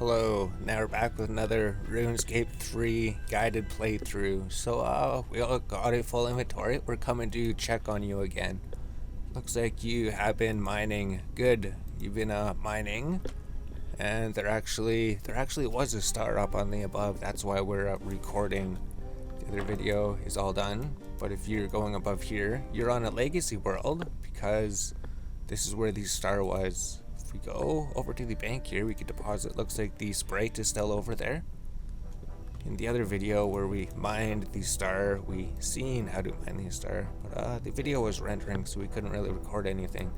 Hello, now we're back with another Runescape 3 guided playthrough. So, we all got a full inventory. We're coming to check on you again. Looks like you have been mining. Good. You've been mining, and there actually was a star up on the above. That's why we're recording. The other video is all done. But if you're going above here, you're on a legacy world because this is where the star was. If we go over to the bank here, we could deposit. Looks like the sprite is still over there. In the other video where we mined the star, we seen how to mine the star, but the video was rendering, so we couldn't really record anything.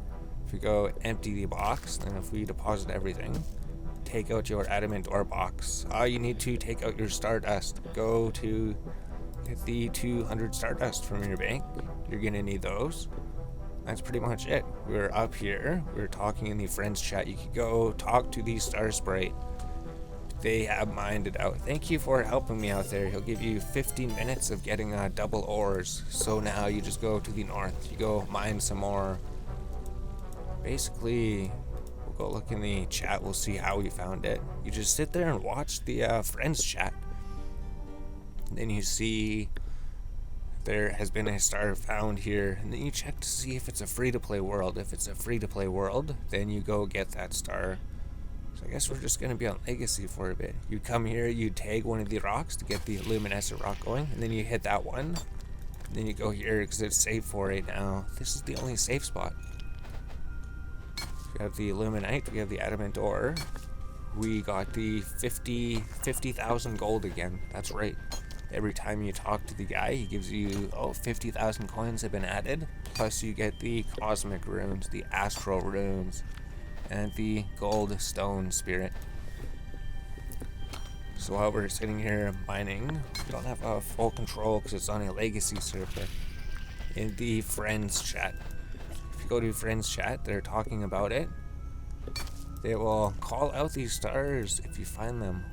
If we go empty the box, then if we deposit everything, take out your adamant ore box. You need to take out your stardust. Go to get the 200 stardust from your bank. You're gonna need those. That's pretty much it. We're up here. We're talking in the friends chat. You could go talk to the star sprite. They have mined it out. Thank you for helping me out there. He'll give you 15 minutes of getting double ores. So now you just go to the north. You go mine some more. Basically, we'll go look in the chat. We'll see how we found it. You just sit there and watch the friends chat. And then you see there has been a star found here, and then you check to see if it's a free-to-play world. If it's a free-to-play world, then you go get that star. So I guess we're just going to be on Legacy for a bit. You come here, you tag one of the rocks to get the luminescent rock going, and then you hit that one. And then you go here because it's safe for right now. This is the only safe spot. We have the illuminite, we have the adamant ore. We got the 50,000 gold again. That's right. Every time you talk to the guy, he gives you 50,000 coins have been added. Plus you get the cosmic runes, the astral runes, and the gold stone spirit. So while we're sitting here mining, we don't have full control because it's on a legacy server. In the friends chat, if you go to friends chat, they're talking about it. They will call out these stars if you find them.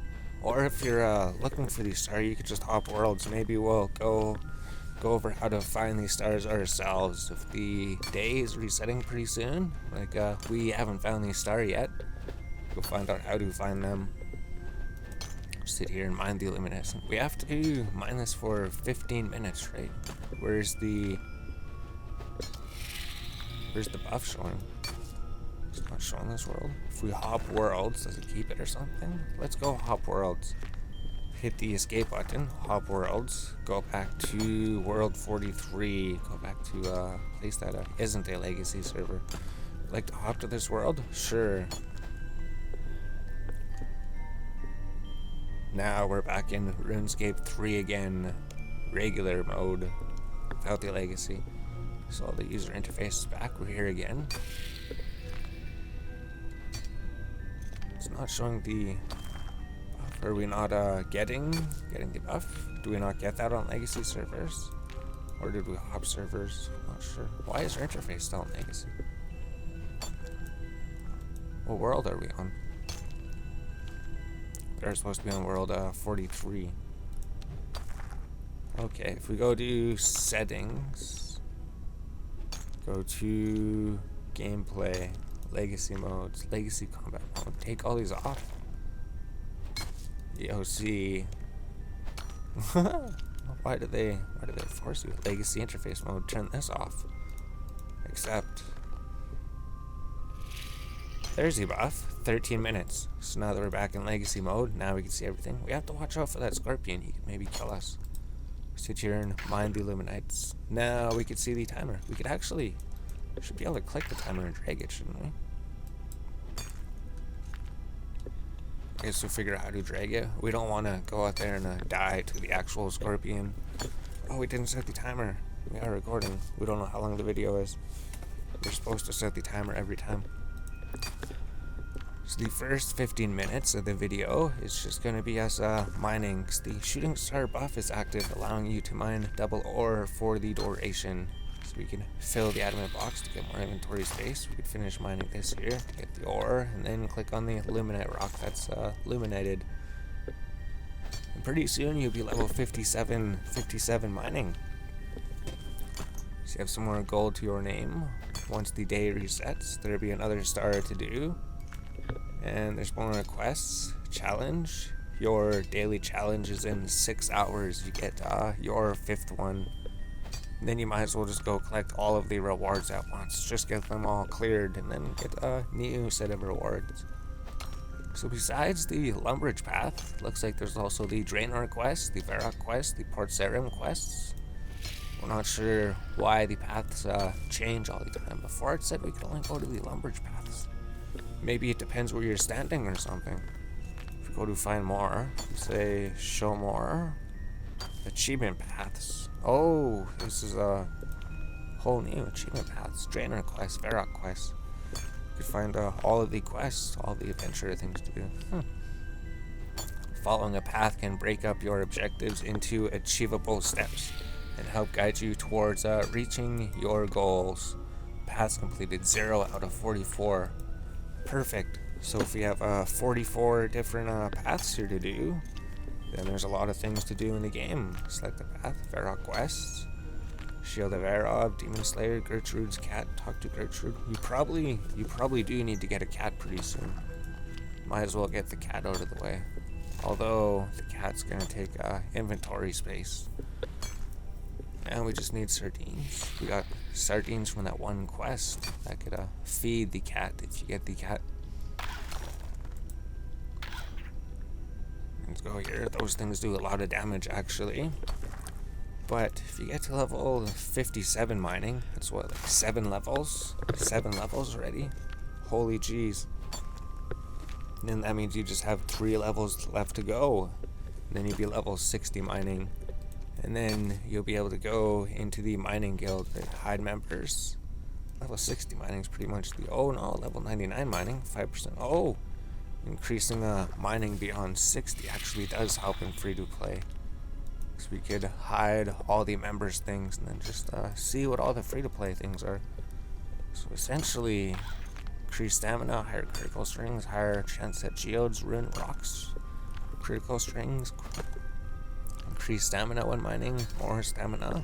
Or if you're looking for these stars, you could just hop worlds. Maybe we'll go over how to find these stars ourselves. If the day is resetting pretty soon, like we haven't found these stars yet, we'll find out how to find them. Sit here and mine the luminescent. We have to mine this for 15 minutes, right? Where's the buff showing? It's not showing this world. If we hop worlds, does it keep it or something? Let's go hop worlds. Hit the escape button, hop worlds, go back to world 43, go back to a place that isn't a legacy server. Like to hop to this world? Sure. Now we're back in RuneScape 3 again, regular mode, without the legacy. So the user interface is back, we're here again. It's not showing the buff. Are we not getting the buff? Do we not get that on legacy servers? Or did we hop servers? Not sure. Why is our interface still on legacy? What world are we on? They're supposed to be on world 43. Okay, if we go to settings, go to gameplay, legacy modes, legacy combat mode, take all these off. EOC. Why do they force you? Legacy interface mode, turn this off. Accept. There's the buff, 13 minutes. So now that we're back in legacy mode, now we can see everything. We have to watch out for that scorpion, he could maybe kill us. Sit here and mine the illuminites. Now we can see the timer. We could actually, should be able to click the timer and drag it, shouldn't we? I guess we'll figure out how to drag it. We don't want to go out there and die to the actual scorpion. Oh, we didn't set the timer. We are recording. We don't know how long the video is. We're supposed to set the timer every time. So the first 15 minutes of the video is just going to be us mining. The shooting star buff is active, allowing you to mine double ore for the duration. So we can fill the adamant box to get more inventory space. We could finish mining this here, get the ore, and then click on the illuminite rock that's illuminated. And pretty soon you'll be level 57 mining. So you have some more gold to your name. Once the day resets, there'll be another star to do. And there's more quests. Challenge. Your daily challenge is in 6 hours. You get your 5th one. And then you might as well just go collect all of the rewards at once. Just get them all cleared and then get a new set of rewards. So besides the Lumbridge path, looks like there's also the Draenor quest, the Varrock quest, the Port Sarim quests. We're not sure why the paths change all the time. Before it said we could only go to the Lumbridge paths. Maybe it depends where you're standing or something. If we go to find more, we say show more. Achievement paths. Oh, this is a whole new achievement paths. Draenor quest, Varrock quest. You can find all of the quests, all the adventure things to do. Following a path can break up your objectives into achievable steps and help guide you towards reaching your goals. Paths completed 0 out of 44. Perfect. So if we have 44 different paths here to do, then there's a lot of things to do in the game. Select the path, Varrock quests. Shield of Arov, Demon Slayer, Gertrude's cat, talk to Gertrude. You probably do need to get a cat pretty soon. Might as well get the cat out of the way. Although the cat's gonna take inventory space. And we just need sardines. We got sardines from that one quest that could feed the cat if you get the cat. Let's go here. Those things do a lot of damage actually. But if you get to level 57 mining, that's what, like 7 levels? 7 levels already? Holy jeez. And then that means you just have 3 levels left to go. And then you'll be level 60 mining. And then you'll be able to go into the mining guild that hide members. Level 60 mining is pretty much the, oh no, level 99 mining, 5%. Oh, increasing mining beyond 60 actually does help in free-to-play. So we could hide all the members things and then just see what all the free-to-play things are. So essentially, increased stamina, higher critical strings, higher chance at geodes, rune rocks, critical strings, increased stamina when mining, more stamina.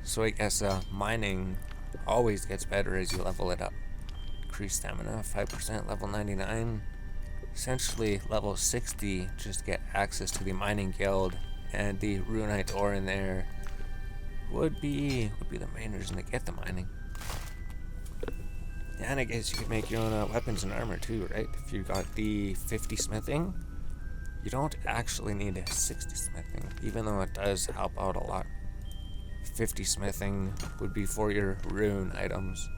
So I guess mining always gets better as you level it up. Increased stamina, 5%, level 99. Essentially, level 60, just get access to the mining guild, and the runite ore in there would be the main reason to get the mining. And I guess you could make your own weapons and armor too, right? If you got the 50 smithing, you don't actually need 60 smithing, even though it does help out a lot. 50 smithing would be for your rune items.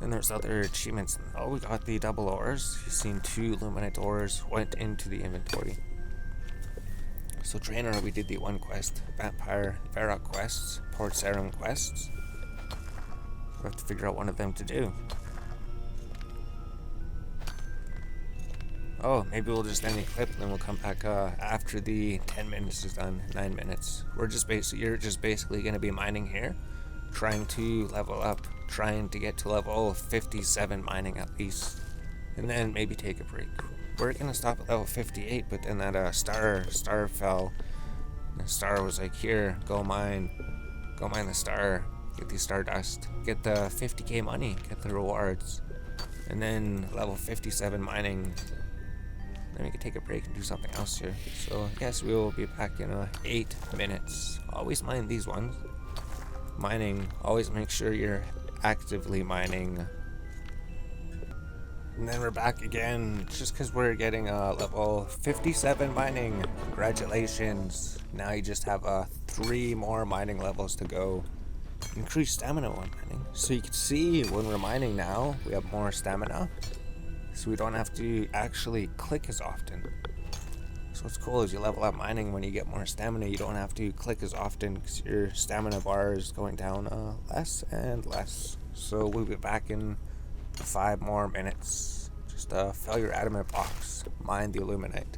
Then there's other achievements. Oh, we got the double ores. You've seen 2 luminite ores went into the inventory. So Draenor, we did the 1 quest. Vampyre, Varrock quests, Port Sarim quests. We'll have to figure out one of them to do. Oh, maybe we'll just end the clip and then we'll come back after the 10 minutes is done, 9 minutes. You're just basically going to be mining here, trying to level up, trying to get to level 57 mining at least, and then maybe take a break. We're gonna stop at level 58, but then that star fell. The star was like, here, go mine the star, get the stardust, get the 50k money, get the rewards, and then level 57 mining. Then we can take a break and do something else here. So yes, we will be back in 8 minutes. Always mine these ones. Mining, always make sure you're actively mining. And then we're back again, just because we're getting level 57 mining. Congratulations. Now you just have 3 more mining levels to go. Increased stamina when mining. So you can see when we're mining now, we have more stamina. So we don't have to actually click as often. So what's cool is you level up mining when you get more stamina, you don't have to click as often because your stamina bar is going down less and less. So we'll be back in 5 more minutes. Just fill your adamant box, mine the illuminite.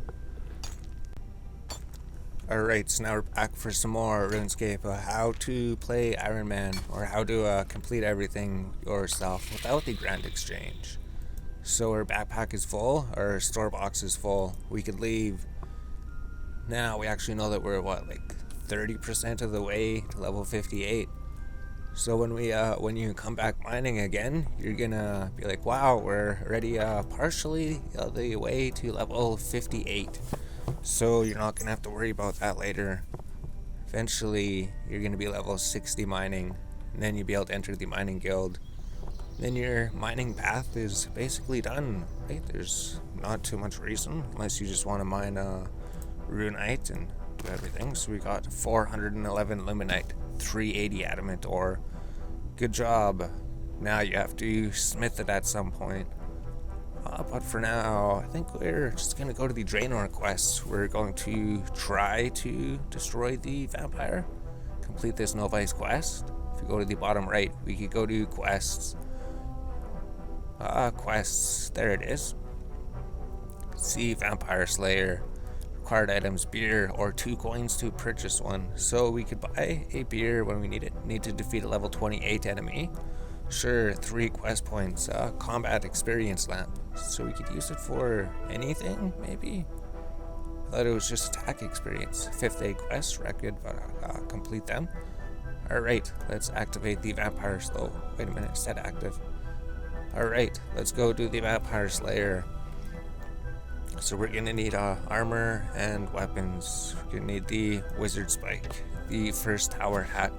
Alright, so now we're back for some more Runescape, how to play Ironman, or how to complete everything yourself without the Grand Exchange. So our backpack is full, our store box is full, we could leave. Now we actually know that we're like 30% of the way to level 58. So when you come back mining again, you're gonna be like, wow, we're already partially the way to level 58. So you're not gonna have to worry about that later. Eventually, you're gonna be level 60 mining, and then you'll be able to enter the mining guild. Then your mining path is basically done, right? There's not too much reason, unless you just want to mine Runite and do everything. So we got 411 Luminite, 380 Adamant ore. Good job. Now you have to smith it at some point. But for now, I think we're just going to go to the Draenor quest. We're going to try to destroy the Vampyre. Complete this Novice quest. If you go to the bottom right, we could go to quests. Quests. There it is. See Vampyre Slayer. Required items, beer, or 2 coins to purchase one. So we could buy a beer when we need it. Need to defeat a level 28 enemy. Sure, 3 quest points. Combat experience lamp. So we could use it for anything, maybe? I thought it was just attack experience. 5th day quest, record, but complete them. Alright, let's activate the Vampyre Slow. Wait a minute, it said active. Alright, let's go do the Vampyre Slayer. So we're gonna need armor and weapons. We're gonna need the wizard spike, the first tower hat.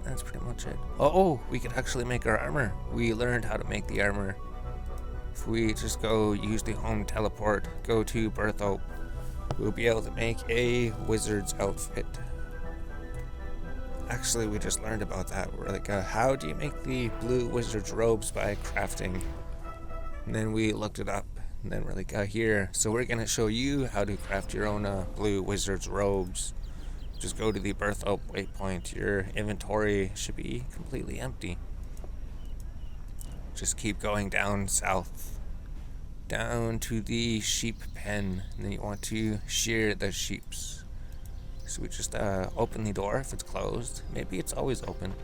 That's pretty much it. Oh, we could actually make our armor. We learned how to make the armor. If we just go use the home teleport, go to Berthope, we'll be able to make a wizard's outfit. Actually, we just learned about that. We're like, how do you make the blue wizard's robes? By crafting. And then we looked it up. And then we're like, here. So we're going to show you how to craft your own blue wizard's robes. Just go to the Berthope waypoint. Your inventory should be completely empty. Just keep going down south. Down to the sheep pen. And then you want to shear the sheeps. So we just open the door if it's closed. Maybe it's always open.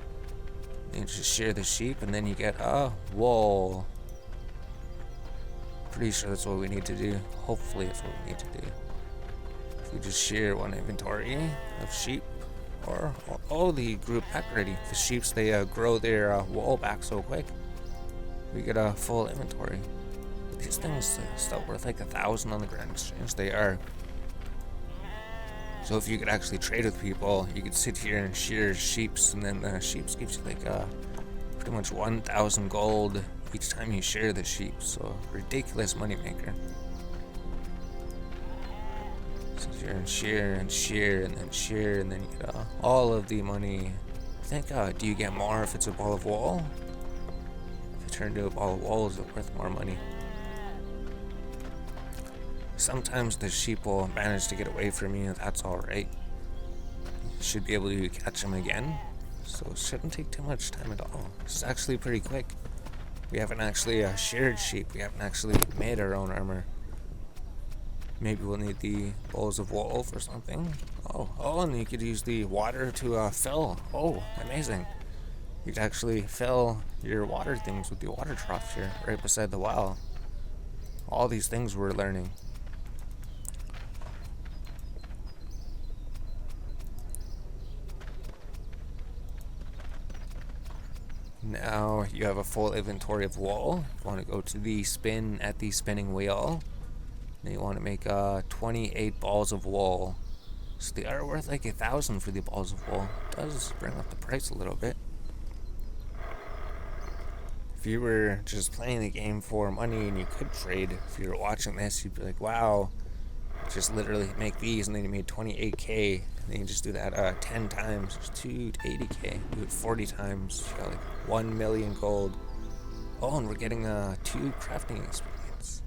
Then you just shear the sheep and then you get wool. Pretty sure that's what we need to do. Hopefully that's what we need to do. If we just shear one inventory of sheep, or they grew back already. The sheeps, they grow their wool back so quick. We get a full inventory. These things still worth like 1,000 on the Grand Exchange. They are. So if you could actually trade with people, you could sit here and shear sheeps, and then the sheeps gives you like pretty much 1,000 gold each time you shear the sheep. So ridiculous moneymaker. Sit here and shear and shear and then shear, and then you get all of the money. I think, do you get more if it's a ball of wool? If it turned into a ball of wool, is it worth more money? Sometimes the sheep will manage to get away from you, that's alright. You should be able to catch them again, so it shouldn't take too much time at all. It's actually pretty quick. We haven't actually sheared sheep, we haven't actually made our own armor. Maybe we'll need the bowls of wool for something. Oh, and you could use the water to fill. Oh, amazing. You could actually fill your water things with the water trough here, right beside the well. All these things we're learning. Now you have a full inventory of wool. You want to go to the spin at the spinning wheel. Then you want to make 28 balls of wool. So they are worth like 1,000 for the balls of wool. It does bring up the price a little bit. If you were just playing the game for money and you could trade, if you were watching this, you'd be like, wow, just literally make these, and then you made 28k. And then you just do that 10 times, it's 2 to 80k. Do it 40 times, you got like 1 million gold. Oh, and we're getting 2 crafting experience.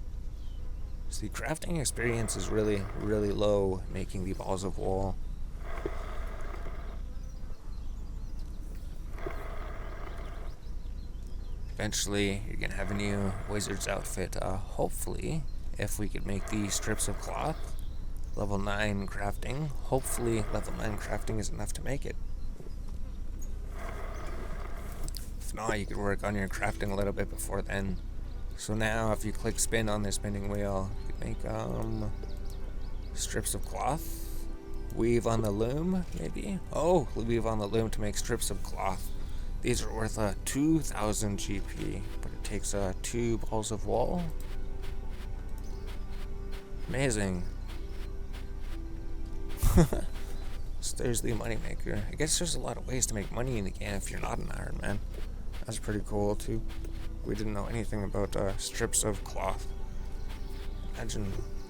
So the crafting experience is really, really low making the balls of wool. Eventually, you're gonna have a new wizard's outfit. Hopefully, if we could make the strips of cloth, level 9 crafting. Hopefully, level 9 crafting is enough to make it. If not, you could work on your crafting a little bit before then. So now, if you click spin on the spinning wheel, you can make strips of cloth. Weave on the loom, maybe? Oh, weave on the loom to make strips of cloth. These are worth 2,000 GP, but it takes 2 balls of wool. Amazing. So there's the moneymaker. I guess there's a lot of ways to make money in the game if you're not an Ironman. That's pretty cool too. We didn't know anything about strips of cloth.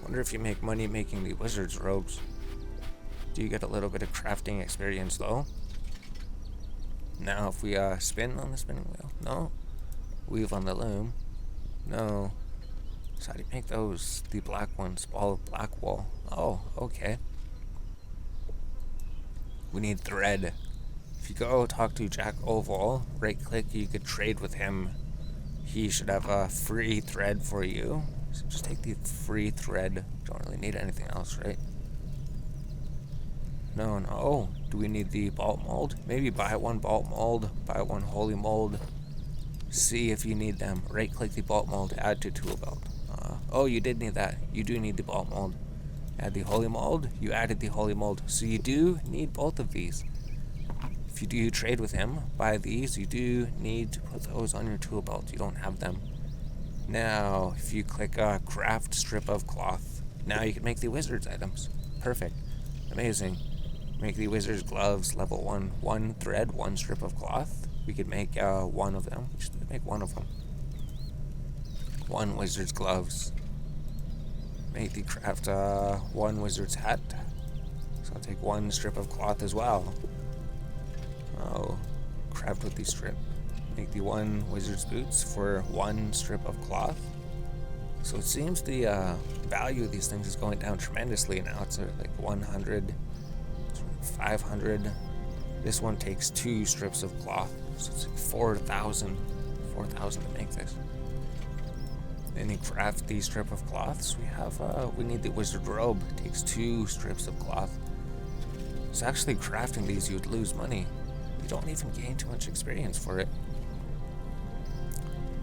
Wonder if you make money making the wizard's robes. Do you get a little bit of crafting experience though? Now if we spin on the spinning wheel, no. Weave on the loom, no. So how do you make those? The black ones, ball of black wool. Oh, okay. We need thread. If you go talk to Jack Oval, right click, you could trade with him. He should have a free thread for you. So just take the free thread. Don't really need anything else, right? No. Oh, do we need the bolt mold? Maybe buy one bolt mold, buy one holy mold. See if you need them. Right click the bolt mold, add to tool belt. Oh, you did need that. You do need the bolt mold. Add the holy mold. You added the holy mold. So you do need both of these. If you do trade with him, buy these. You do need to put those on your tool belt. You don't have them. Now, if you click craft strip of cloth, now you can make the wizard's items. Perfect. Amazing. Make the wizard's gloves level 1. 1 thread, 1 strip of cloth. We could make one of them. Just make one of them. 1 wizard's gloves. Make the craft 1 wizard's hat. So I'll take 1 strip of cloth as well. Oh, craft with the strip. Make the 1 wizard's boots for 1 strip of cloth. So it seems the value of these things is going down tremendously now. It's like 100, 500. This one takes 2 strips of cloth, so it's like 4,000 to make this. Then you craft the strip of cloths. We need the wizard robe. It takes 2 strips of cloth. So actually crafting these, you'd lose money. You don't even gain too much experience for it.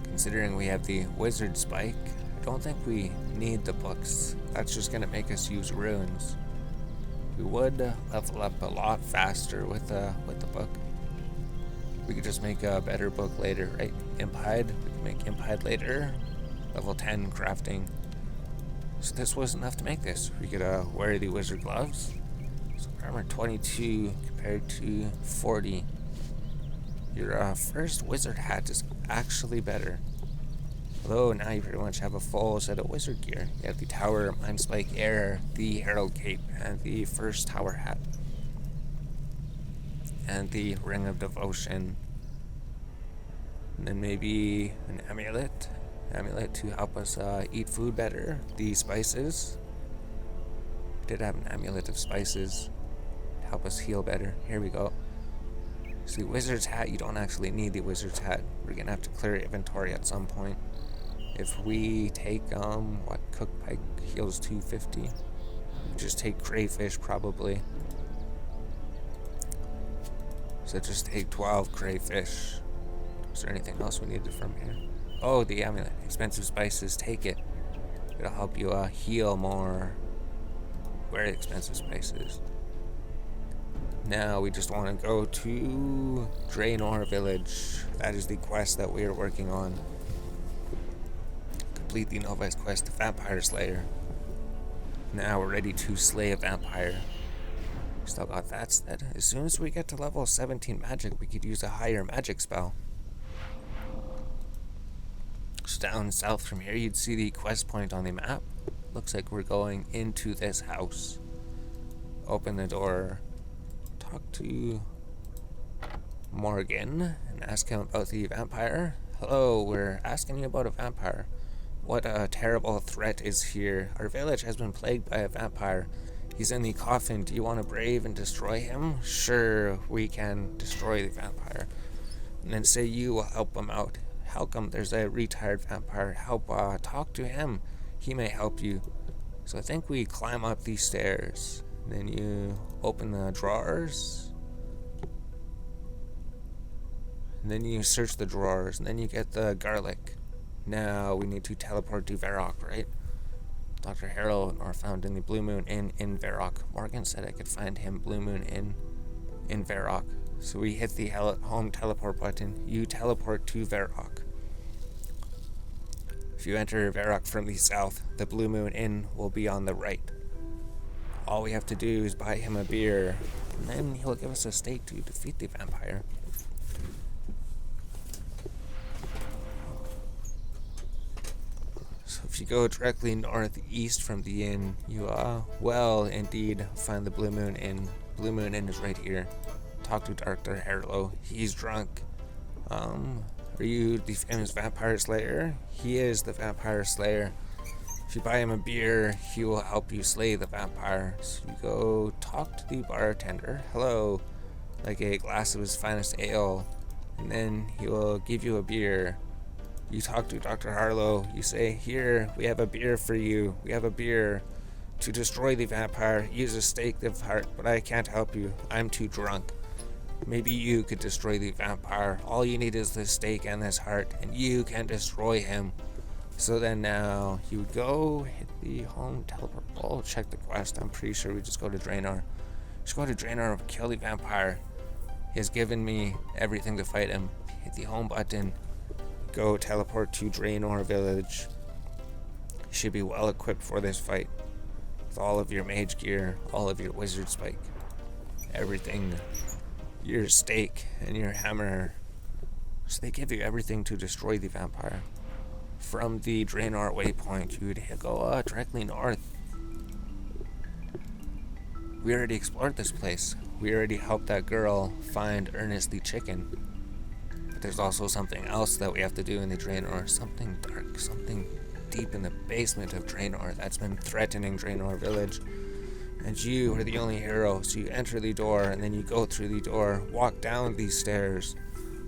Considering we have the wizard spike, I don't think we need the books. That's just gonna make us use runes. We would level up a lot faster with the book. We could just make a better book later, right? Imp hide. We can make imp hide later. Level 10 crafting. So this was enough to make this. We could wear the wizard gloves. So armor 22 compared to 40. Your first wizard hat is actually better. Although now you pretty much have a full set of wizard gear. You have the tower, mind spike air, the herald cape, and the first tower hat. And the ring of devotion. And then maybe an amulet. Amulet to help us eat food better. The spices. We did have an amulet of spices to help us heal better. Here we go. So the wizard's hat, you don't actually need the wizard's hat. We're gonna have to clear inventory at some point. If we take, cooked pike heals 250. We just take crayfish probably. So just take 12 crayfish. Is there anything else we needed from here? Oh, the amulet. Expensive spices, take it. It'll help you heal more. Very expensive spices. Now we just want to go to Draenor Village. That is the quest that we are working on. Complete the novice quest, the Vampire Slayer. Now we're ready to slay a vampire. Still got that set. As soon as we get to level 17 magic, we could use a higher magic spell. So down south from here, you'd see the quest point on the map. Looks like we're going into this house. Open the door. Talk to Morgan and ask him about the vampire. Hello, we're asking you about a vampire. What a terrible threat is here. Our village has been plagued by a vampire. He's in the coffin. Do you want to brave and destroy him? Sure, we can destroy the vampire. And then say you will help him out. Help him. There's a retired vampire. Help, talk to him. He may help you. So I think we climb up these stairs. Then you open the drawers. And then you search the drawers. And then you get the garlic. Now we need to teleport to Varrock, right? Dr. Harold are found in the Blue Moon Inn in Varrock. Morgan said I could find him Blue Moon Inn in Varrock. So we hit the home teleport button. You teleport to Varrock. If you enter Varrock from the south, the Blue Moon Inn will be on the right. All we have to do is buy him a beer, and then he'll give us a stake to defeat the vampire. So if you go directly northeast from the inn, you will indeed find the Blue Moon Inn. Blue Moon Inn is right here. Talk to Dr. Harlow. He's drunk. Are you the famous vampire slayer? He is the vampire slayer. If you buy him a beer, he will help you slay the vampire. So you go talk to the bartender. Hello, like a glass of his finest ale. And then he will give you a beer. You talk to Dr. Harlow. You say, here, we have a beer for you. We have a beer to destroy the vampire. Use a stake of heart, but I can't help you. I'm too drunk. Maybe you could destroy the vampire. All you need is this stake and this heart, and you can destroy him. So then now you would go hit the home teleport. I'll check the quest. I'm pretty sure we just go to Draenor. Just go to Draenor, kill the vampire. He has given me everything to fight him. Hit the home button. Go teleport to Draenor Village. You should be well equipped for this fight. With all of your mage gear, all of your wizard spike, everything. Your stake and your hammer. So they give you everything to destroy the vampire. From the Draenor waypoint, you would go directly north. We already explored this place. We already helped that girl find Ernest the chicken. But there's also something else that we have to do in the Draenor. Something dark, something deep in the basement of Draenor that's been threatening Draenor Village. And you are the only hero, so you enter the door, and then you go through the door, walk down these stairs,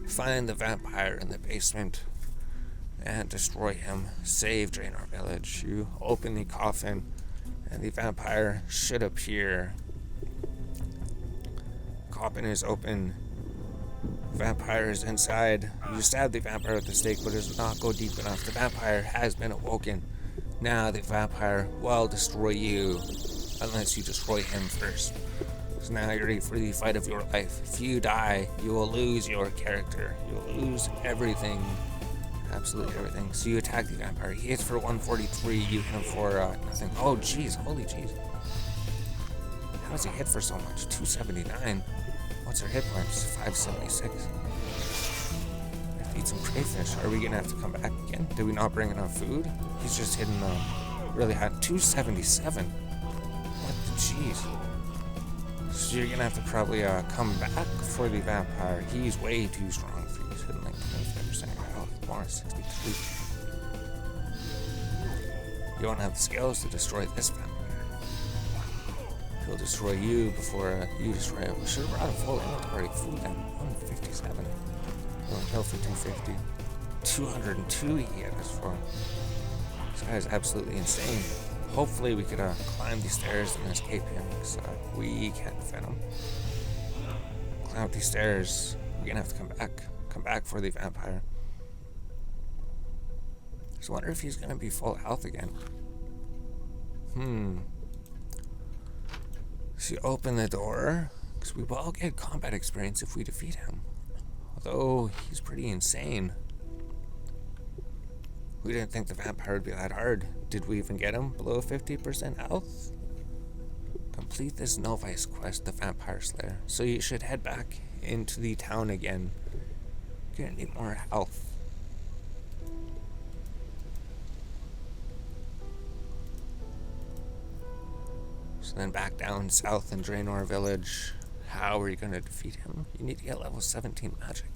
find the vampire in the basement, and destroy him. Save Draenor Village. You open the coffin, and the vampire should appear. Coffin is open. Vampire is inside. You stab the vampire with the stake, but it does not go deep enough. The vampire has been awoken. Now the vampire will destroy you, unless you destroy him first. So now you're ready for the fight of your life. If you die, you will lose your character. You will lose everything. Absolutely everything. So you attack the vampire. He hits for 143. You hit him for nothing. Oh, jeez. Holy jeez. How does he hit for so much? 279. What's our hit points? 576. We have to eat some crayfish. Are we going to have to come back again? Did we not bring enough food? He's just hitting really hot. 277. What the jeez? So you're gonna have to probably come back for the vampire. He's way too strong for you. He's hitting like 25% health, more 63. You don't have the skills to destroy this vampire. He'll destroy you before you destroy him. We should have brought a full inventory of food then. 157. He'll kill for 250. 202 he hit us for. This guy is absolutely insane. Hopefully we could climb these stairs and escape him, because we can't defend him. Climb up these stairs. We're gonna have to come back for the vampire. Just wonder if he's gonna be full health again. So you open the door, because we will get combat experience if we defeat him. Although he's pretty insane. We didn't think the vampire would be that hard. Did we even get him below 50% health? Complete this novice quest, the Vampire Slayer. So you should head back into the town again. You're gonna need more health. So then back down south in Draenor Village. How are you gonna defeat him? You need to get level 17 magic.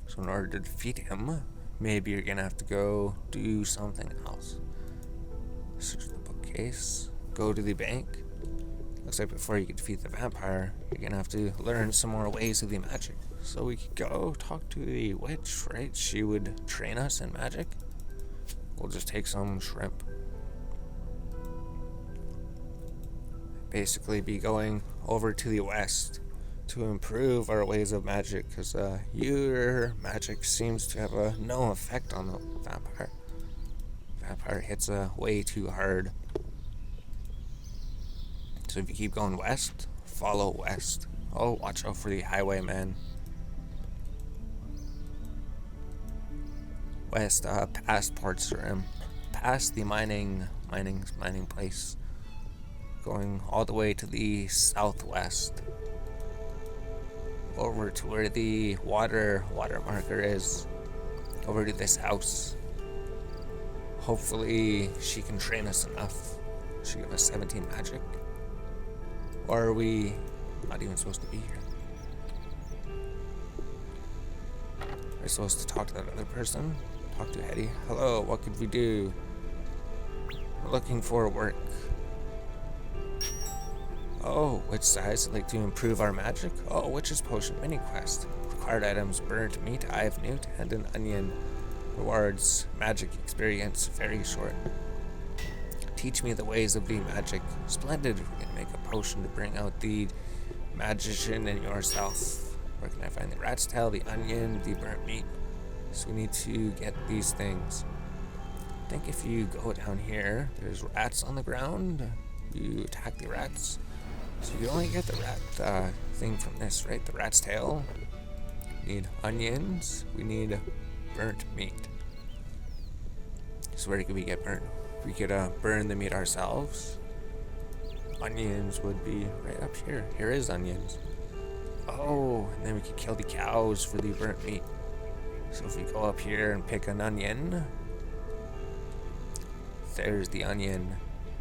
So in order to defeat him, maybe you're gonna have to go do something else. Search the bookcase, go to the bank. Looks like before you can defeat the vampire, you're gonna have to learn some more ways of the magic. So we could go talk to the witch, right? She would train us in magic. We'll just take some shrimp. Basically be going over to the west to improve our ways of magic, because your magic seems to have no effect on the vampire. Vampire hits way too hard. So if you keep going west, follow west. Oh, watch out for the highwayman. West, past Port Rim, past the mining place, going all the way to the southwest, over to where the water marker is, over to this house. Hopefully she can train us enough. She give us 17 magic. Or are we not even supposed to be here? We're supposed to talk to that other person? Talk to Hetty. Hello, what could we do? We're looking for work. Oh, which size? Like to improve our magic? Oh, Witch's Potion mini quest. Required items: burnt meat, eye of newt, and an onion. Rewards: magic experience, very short. Teach me the ways of the magic. Splendid. We're gonna make a potion to bring out the magician in yourself. Where can I find the rat's tail, the onion, the burnt meat? So we need to get these things. I think if you go down here, there's rats on the ground. You attack the rats. So you only get the rat thing from this, right? The rat's tail. We need onions. We need burnt meat. So where could we get burnt? We could burn the meat ourselves. Onions would be right up here. Here is onions. Oh, and then we could kill the cows for the burnt meat. So if we go up here and pick an onion, there's the onion.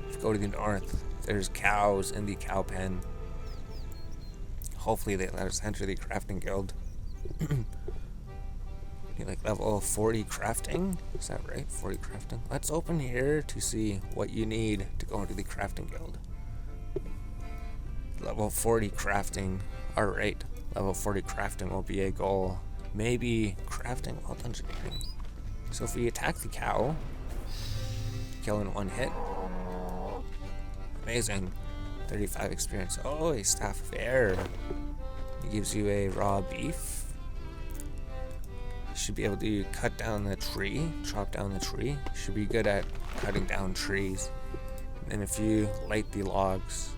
If we go to the north, there's cows in the cow pen. Hopefully they let us enter the crafting guild. Need like level 40 crafting. Is that right? 40 crafting. Let's open here to see what you need to go into the crafting guild. Level 40 crafting. Alright. Level 40 crafting will be a goal. Maybe crafting while dungeoneering. So if we attack the cow, kill in one hit. Amazing. 35 experience. Oh, a staff of air. It gives you a raw beef. You should be able to cut down the tree, chop down the tree. You should be good at cutting down trees. And then if you light the logs,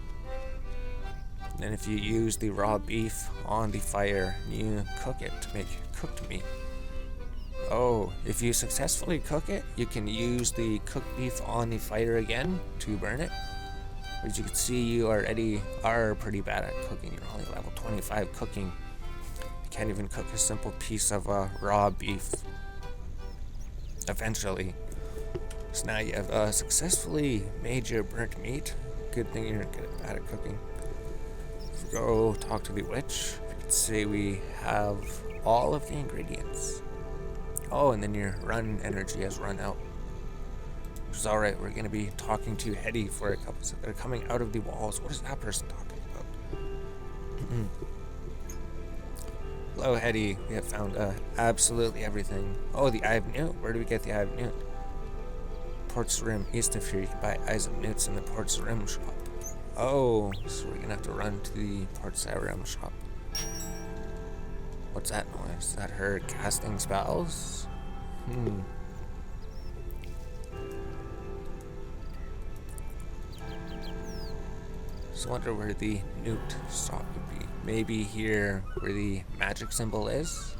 and then if you use the raw beef on the fire, you cook it to make cooked meat. Oh, if you successfully cook it, you can use the cooked beef on the fire again to burn it. As you can see, you already are pretty bad at cooking. You're only level 25 cooking. You can't even cook a simple piece of raw beef. Eventually. So now you have successfully made your burnt meat. Good thing you're bad at cooking. If we go talk to the witch, you can see we have all of the ingredients. Oh, and then your run energy has run out. Which is alright, we're going to be talking to Hetty for a couple seconds. They're coming out of the walls. What is that person talking about? Hello, Hetty. We have found absolutely everything. Oh, the Eye of Newt. Where do we get the Eye of Newt? Port's Rim, east of here. You can buy Eyes of Newts in the Port's Rim shop. Oh, so we're going to have to run to the Port's Rim shop. What's that noise? Is that her casting spells? So I wonder where the newt stop would be. Maybe here where the magic symbol is?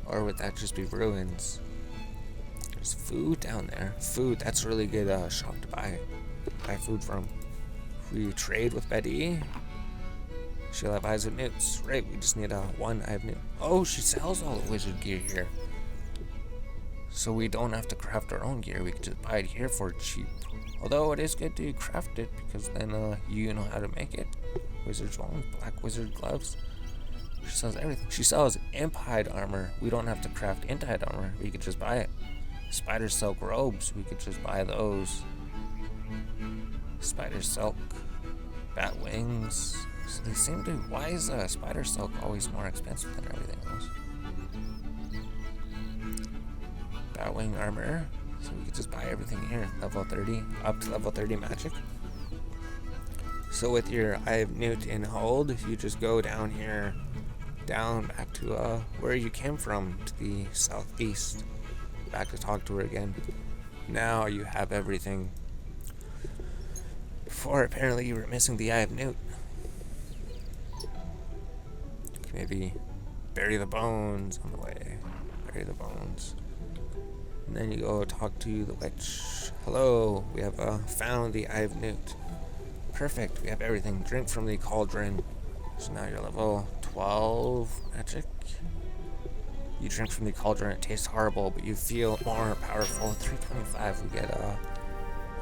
Or would that just be ruins? There's food down there. Food, that's a really good shop to buy food from. If we trade with Betty, she'll have Eyes of Newts. Right, we just need one Eye of Newt. Oh, she sells all the wizard gear here. So we don't have to craft our own gear. We can just buy it here for cheap. Although it is good to craft it because then you know how to make it. Wizard's wand, black wizard gloves. She sells everything. She sells imp hide armor. We don't have to craft int hide armor. We could just buy it. Spider silk robes. We could just buy those. Spider silk. Bat wings. So they seem to. Why is spider silk always more expensive than everything else? Batwing armor. So we could just buy everything here. Level 30. Up to level 30 magic. So with your Eye of Newt in hold, you just go down here. Down back to where you came from. To the southeast. Back to talk to her again. Now you have everything. Before apparently you were missing the Eye of Newt. maybe bury the bones on the way. Bury the bones. And then you go talk to the witch. Hello, we have found the Eye of Newt. Perfect, we have everything. Drink from the cauldron. So now you're level 12 magic. You drink from the cauldron, it tastes horrible, but you feel more powerful. 325, we get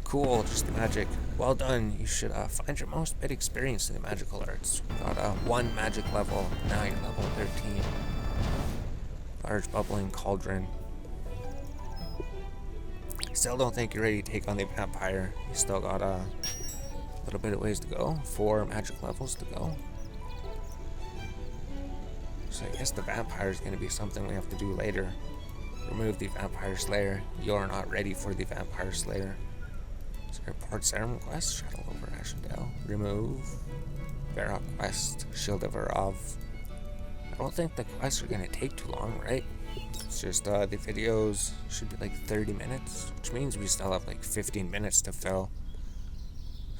cool, just the magic. Well done, you should find your most bit experience in the magical arts. We got 1 magic level, now you're level 13. Large bubbling cauldron. Still don't think you're ready to take on the vampire. You still got a little bit of ways to go. 4 magic levels to go. So I guess the vampire is going to be something we have to do later. Remove the vampire slayer. You're not ready for the vampire slayer. So report serum quest. Shuttle over Ashendale. Remove. Varrock quest. Shield of Arov. I don't think the quests are going to take too long, right? It's just the videos should be like 30 minutes, which means we still have like 15 minutes to fill.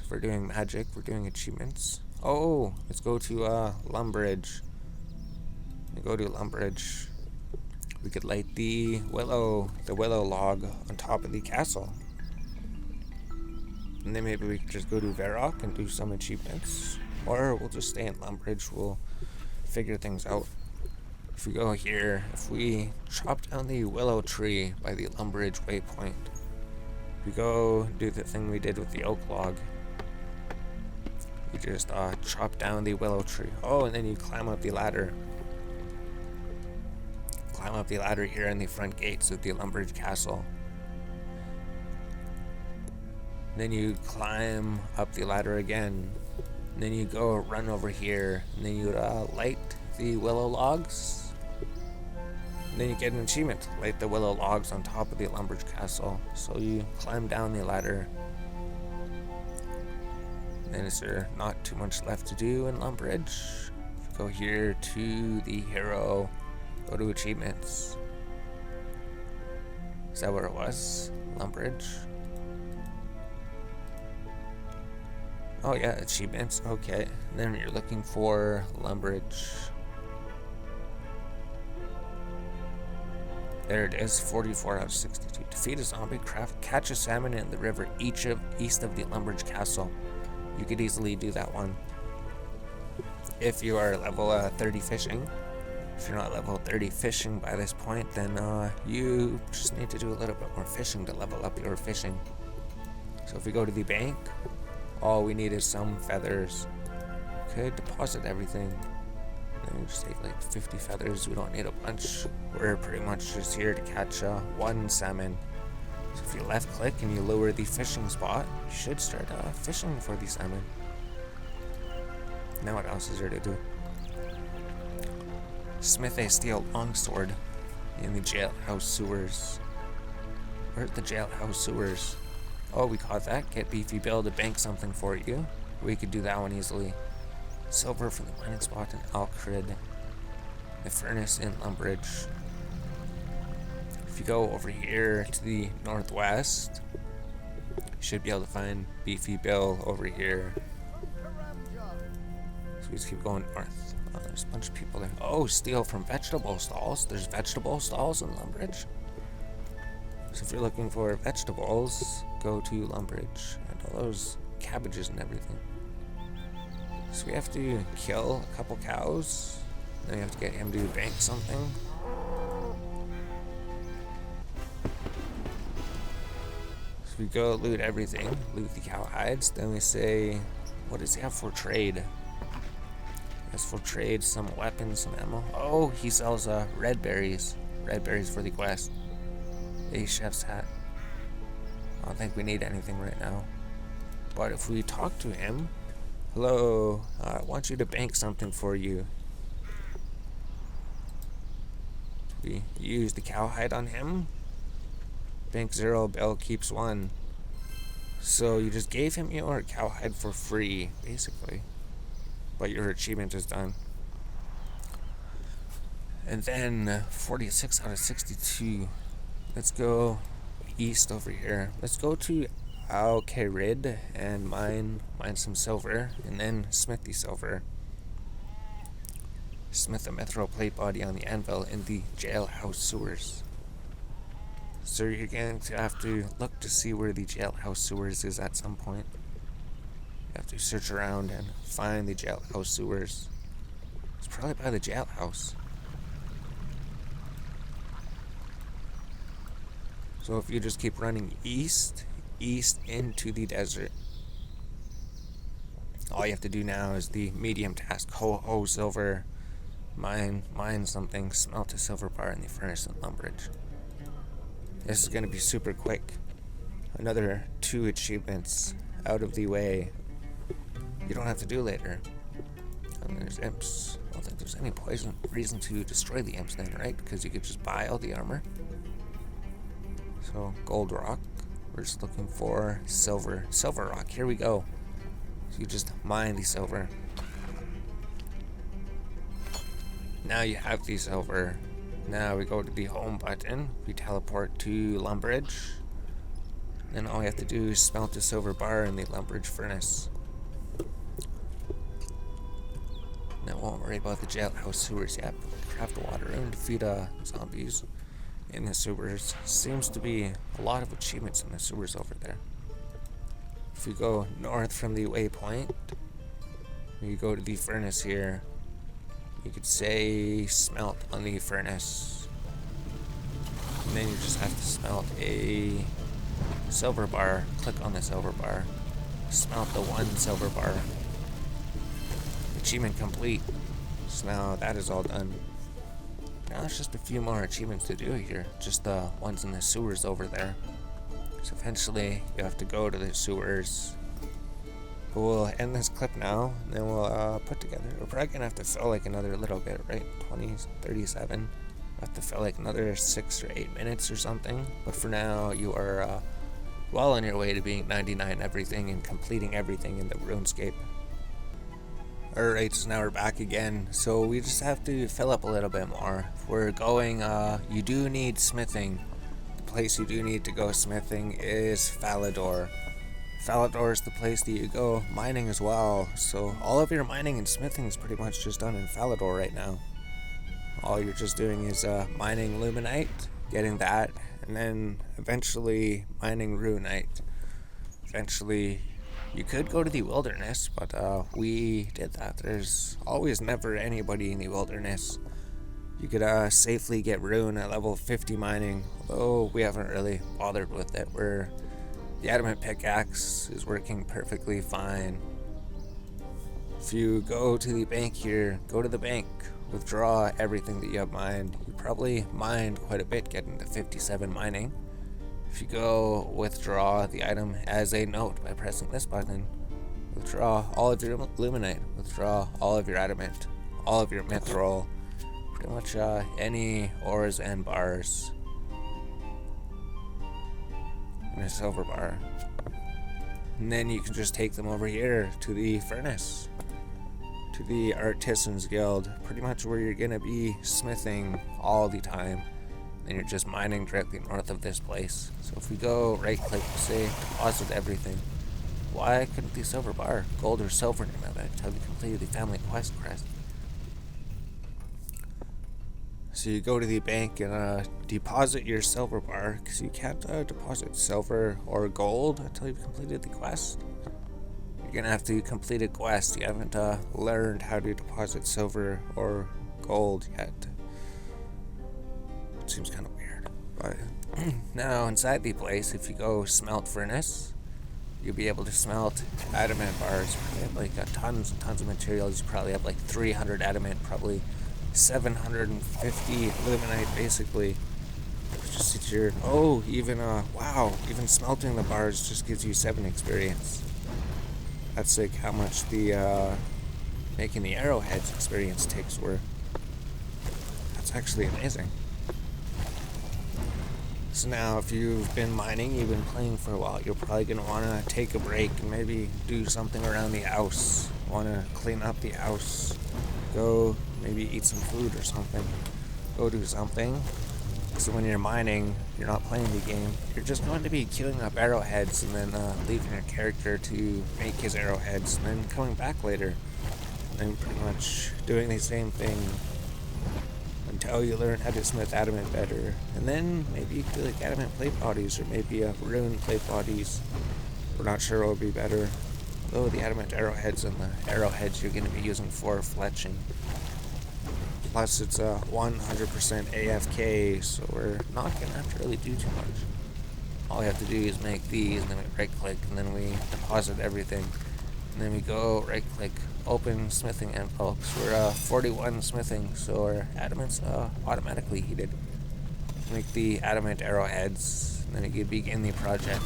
If we're doing magic, we're doing achievements. Oh, let's go to Lumbridge. We go to Lumbridge. We could light the willow log on top of the castle. And then maybe we could just go to Varrock and do some achievements. Or we'll just stay in Lumbridge. We'll figure things out. If we go here, if we chop down the willow tree by the Lumbridge waypoint, if we go do the thing we did with the oak log, you just chop down the willow tree. Oh, and then you climb up the ladder. Climb up the ladder here in the front gates of the Lumbridge Castle. Then you climb up the ladder again. And then you go run over here. And then you light the willow logs. And then you get an achievement. Light the willow logs on top of the Lumbridge Castle. So you climb down the ladder. And is there not too much left to do in Lumbridge? Go here to the hero. Go to achievements. Is that where it was? Lumbridge. Oh yeah, achievements. Okay. And then you're looking for Lumbridge. There it is. 44 out of 62. Defeat a zombie, catch a salmon in the river east of the Lumbridge Castle. You could easily do that one. If you are level 30 fishing. If you're not level 30 fishing by this point, then you just need to do a little bit more fishing to level up your fishing. So if we go to the bank, all we need is some feathers. Could deposit everything. Then we just take like 50 feathers. We don't need a bunch. We're pretty much just here to catch 1 salmon. So if you left click and you lower the fishing spot, you should start fishing for the salmon. Now what else is there to do? Smith a steel longsword in the jailhouse sewers. We're at the jailhouse sewers. Oh, we caught that. Get Beefy Bill to bank something for you. We could do that one easily. Silver from the mining spot in Alcrid. The furnace in Lumbridge. If you go over here to the northwest, you should be able to find Beefy Bill over here. So we just keep going north. Oh, there's a bunch of people there. Oh, steal from vegetable stalls. There's vegetable stalls in Lumbridge. So if you're looking for vegetables, go to Lumbridge and all those cabbages and everything. So we have to kill a couple cows. Then we have to get him to bank something. So we go loot everything. Loot the cow hides. Then we say, what does he have for trade? As for trade, some weapons, some ammo. Oh, he sells red berries. Red berries for the quest. A chef's hat. I don't think we need anything right now. But if we talk to him, hello, I want you to bank something for you. We use the cowhide on him. Bank 0, Bill keeps 1. So you just gave him your cowhide for free, basically. But your achievement is done. And then 46 out of 62. Let's go east over here. Let's go to Alcarid and mine some silver, and then smith the silver. smith a mithril plate body on the anvil in the jailhouse sewers. So you're going to have to look to see where the jailhouse sewers is at some point. You have to search around and find the jailhouse sewers. It's probably by the jailhouse. So if you just keep running east into the desert, all you have to do now is the medium task. Ho silver, mine something, smelt a silver bar in the furnace in Lumbridge. This is going to be super quick. Another 2 achievements out of the way. You don't have to do later. And there's imps. I don't think there's any reason to destroy the imps then, right? Because you could just buy all the armor. So, gold rock. We're just looking for silver. Silver rock, here we go. So you just mine the silver. Now you have the silver. Now we go to the home button. We teleport to Lumbridge. Then all we have to do is smelt a silver bar in the Lumbridge furnace. Now won't worry about the jailhouse sewers yet. Craft water and defeat zombies in the sewers. Seems to be a lot of achievements in the sewers over there. If we go north from the waypoint, we go to the furnace here. You could say smelt on the furnace. And then you just have to smelt a silver bar. Click on the silver bar. Smelt the 1 silver bar. Achievement complete. So now that is all done. Now there's just a few more achievements to do here. Just the ones in the sewers over there. So eventually you have to go to the sewers. But we'll end this clip now, and then we'll put together. We're probably gonna have to fill like another little bit, right? 20, 37. We'll have to fill like another 6 or 8 minutes or something. But for now, you are well on your way to being 99 everything and completing everything in the RuneScape. Alright, so now we're back again. So we just have to fill up a little bit more. We're going, you do need smithing. The place you do need to go smithing is Falador. Falador is the place that you go mining as well. So all of your mining and smithing is pretty much just done in Falador right now. All you're just doing is mining Luminite, getting that, and then eventually mining Runite. Eventually, you could go to the wilderness, but we did that. There's always never anybody in the wilderness. You could safely get Rune at level 50 mining, although we haven't really bothered with it. The adamant pickaxe is working perfectly fine. If you go to the bank here, go to the bank, withdraw everything that you have mined. You probably mined quite a bit getting to 57 mining. If you go withdraw the item as a note by pressing this button, withdraw all of your luminite, withdraw all of your adamant, all of your mithril, pretty much any ores and bars. And a silver bar. And then you can just take them over here to the furnace, to the Artisans Guild, pretty much where you're gonna be smithing all the time. And you're just mining directly north of this place. So if we go right click, say deposit everything. Why couldn't the silver bar, gold or silver name of it, have you completed the family quest crest? So you go to the bank and deposit your silver bar, because you can't deposit silver or gold until you've completed the quest. You're gonna have to complete a quest. You haven't learned how to deposit silver or gold yet. It seems kind of weird. But now inside the place, if you go smelt furnace, you'll be able to smelt adamant bars. You have like tons and tons of materials. You probably have like 300 adamant, probably 750 luminite basically. Just sit here. Oh, even wow, even smelting the bars just gives you 7 experience. That's like how much the making the arrowheads experience takes were. That's actually amazing. So now if you've been mining, you've been playing for a while, you're probably going to want to take a break and maybe do something around the house. Want to clean up the house. Go maybe eat some food or something. Go do something. So when you're mining, you're not playing the game. You're just going to be queuing up arrowheads and then leaving your character to make his arrowheads and then coming back later. and pretty much doing the same thing until you learn how to smith adamant better. And then maybe you could do like adamant plate bodies, or maybe a rune plate bodies. We're not sure what would be better. Though the adamant arrowheads and the arrowheads you're going to be using for fletching. Plus it's a 100% AFK, so we're not going to have to really do too much. All we have to do is make these, and then we right click, and then we deposit everything. And then we go right click, open smithing info. So we're 41 smithing, so our adamant's automatically heated. Make the adamant arrowheads, and then you can begin the project.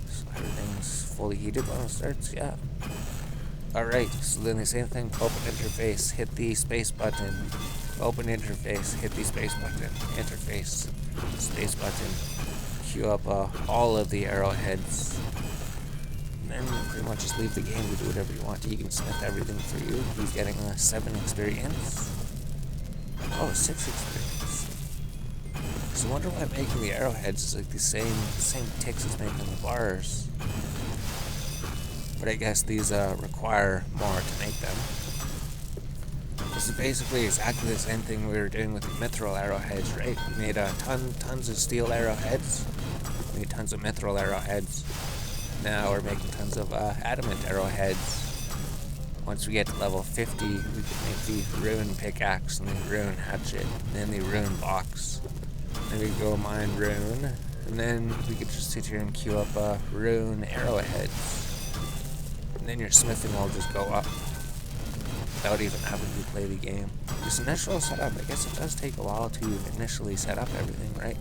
So everything's fully heated when it starts, yeah. Alright, so then the same thing, open interface, hit the space button. Open interface, hit the space button. Interface, space button. Queue up all of the arrowheads. And then pretty much just leave the game to do whatever you want. You can smith everything for you. He's getting 7 experience. Oh, 6 experience. So I wonder why making the arrowheads is like the same ticks as making the bars. But I guess these require more to make them. This is basically exactly the same thing we were doing with the mithril arrowheads, right? We made tons of steel arrowheads. We made tons of mithril arrowheads. Now we're making tons of adamant arrowheads. Once we get to level 50, we can make the rune pickaxe and the rune hatchet, and then the rune box. Then we go mine rune, and then we could just sit here and queue up rune arrowheads. And then your smithing will just go up without even having to play the game. This initial setup, I guess it does take a while to initially set up everything, right?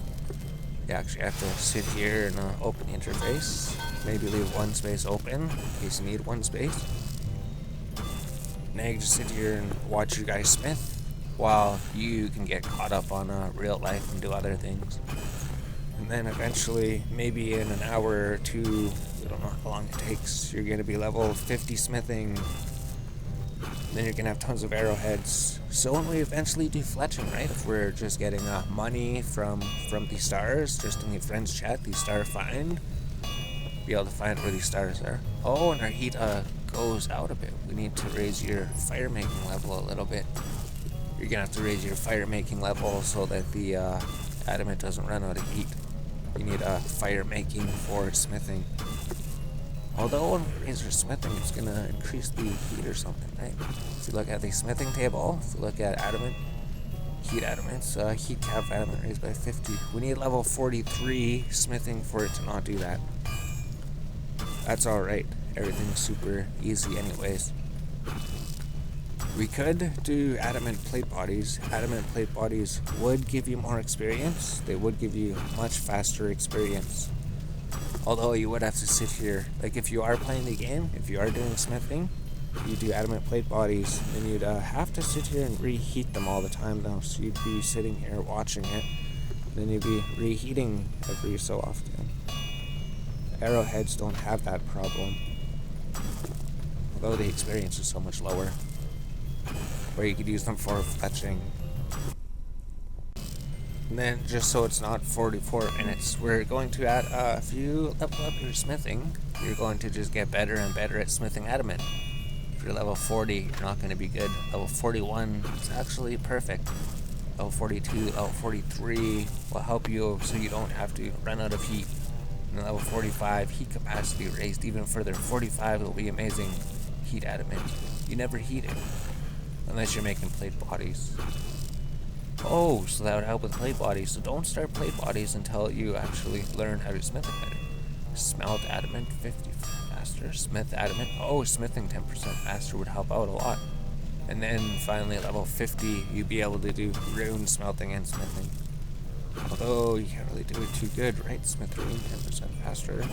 You actually have to sit here and open the interface. Maybe leave one space open in case you need one space. Now you can just sit here and watch your guy smith while you can get caught up on real life and do other things. And then eventually, maybe in an hour or two, we don't know how long it takes, you're going to be level 50 smithing. Then you're going to have tons of arrowheads. So when we eventually do fletching, right, if we're just getting money from the stars, just in the friends chat, the star find, be able to find where these stars are. Oh, and our heat goes out a bit. We need to raise your fire making level a little bit. You're going to have to raise your fire making level so that the adamant doesn't run out of heat. You need fire making for smithing. Although when we raise our smithing, it's going to increase the heat or something, right? If you look at the smithing table, if you look at adamant, heat adamants, heat cap adamant raised by 50. We need level 43 smithing for it to not do that. That's alright. Everything's super easy anyways. We could do adamant plate bodies. Adamant plate bodies would give you more experience. They would give you much faster experience. Although you would have to sit here, like if you are playing the game, if you are doing smithing, you do adamant plate bodies, then you'd have to sit here and reheat them all the time though. So you'd be sitting here watching it, then you'd be reheating every so often. Arrowheads don't have that problem. Although the experience is so much lower. Or you could use them for fletching. And then, just so it's not 44 minutes, we're going to add, if you level up your smithing, you're going to just get better and better at smithing adamant. If you're level 40, you're not going to be good. Level 41 is actually perfect. Level 42, level 43 will help you so you don't have to run out of heat. And level 45, heat capacity raised even further. 45 will be amazing. Heat adamant. You never heat it. Unless you're making plate bodies. Oh, so that would help with plate bodies. So don't start plate bodies until you actually learn how to smith it better. Smelt adamant 50 faster. Smith adamant. Oh, smithing 10% faster would help out a lot. And then finally level 50, you'd be able to do rune smelting and smithing. Although you can't really do it too good, right? Smith rune 10% faster.